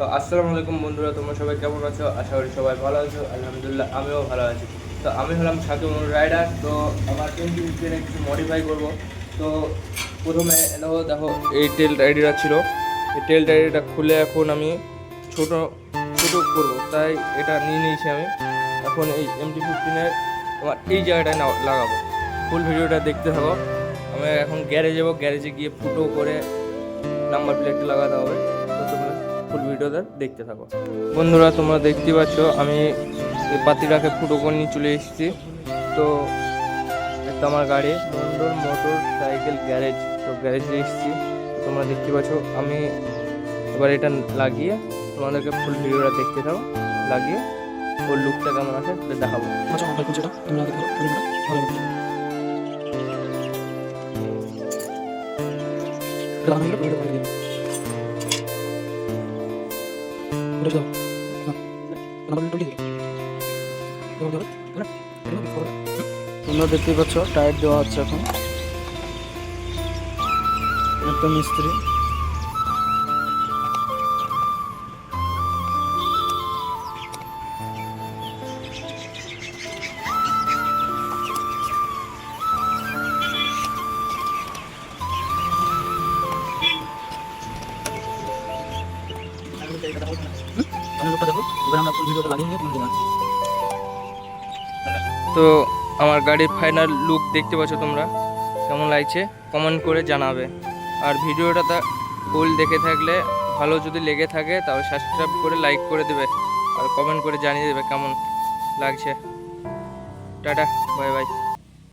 তো আসসালামু আলাইকুম বন্ধুরা, তোমরা সবাই কেমন আছো? আশা করি সবাই ভালো আছো। আলহামদুলিল্লাহ আমিও ভালো আছি। তো আমি হলাম শাকিমুল রাইডার। তো আমার টোয়েন্টি ফিফটিনে কিছু মডিফাই করব। তো প্রথমে দেখো এই টেল রাইডারটা ছিল, এই টেল রাইডারটা খুলে এখন আমি ছোট ছোট করবো, তাই এটা নিয়ে নিয়েছি আমি। এখন এই MT-15-এর আমার এই জায়গাটায় লাগাবো। ফুল ভিডিওটা দেখতে থাকো। আমি এখন গ্যারেজে যাবো, গ্যারেজে গিয়ে ফুটো করে নাম্বার প্লেটটা লাগাতে হবে। তো তোমরা ফুল ভিডিওটা দেখতে থাকো। বন্ধুরা তোমরা দেখতে পাচ্ছ আমি এই পাতিটাকে ফুটো করে নিয়ে চলে এসেছি। তো একটা আমার গাড়ি মন্ডল মোটর সাইকেল গ্যারেজ, তো গ্যারেজে এসেছি। তোমরা দেখতে পাচ্ছ আমি এবার এটা লাগিয়ে তোমাদেরকে ফুল ভিডিওটা দেখতে থাকো। লাগিয়ে ওর লুকটা কেমন আছে দেখাবো। তোমরা দেখতে পাচ্ছ টায়ার দেওয়া হচ্ছে এখন। একটা মিস্ত্রি তো আমার গাড়ির ফাইনাল লুক দেখতে পাচ্ছ তোমরা, কেমন লাগছে কমেন্ট করে জানাবে। আর ভিডিওটা ফুল দেখে থাকলে, ভালো যদি লেগে থাকে তাহলে সাবস্ক্রাইব করে লাইক করে দেবে আর কমেন্ট করে জানিয়ে দেবে কেমন লাগছে। Tata, bye bye.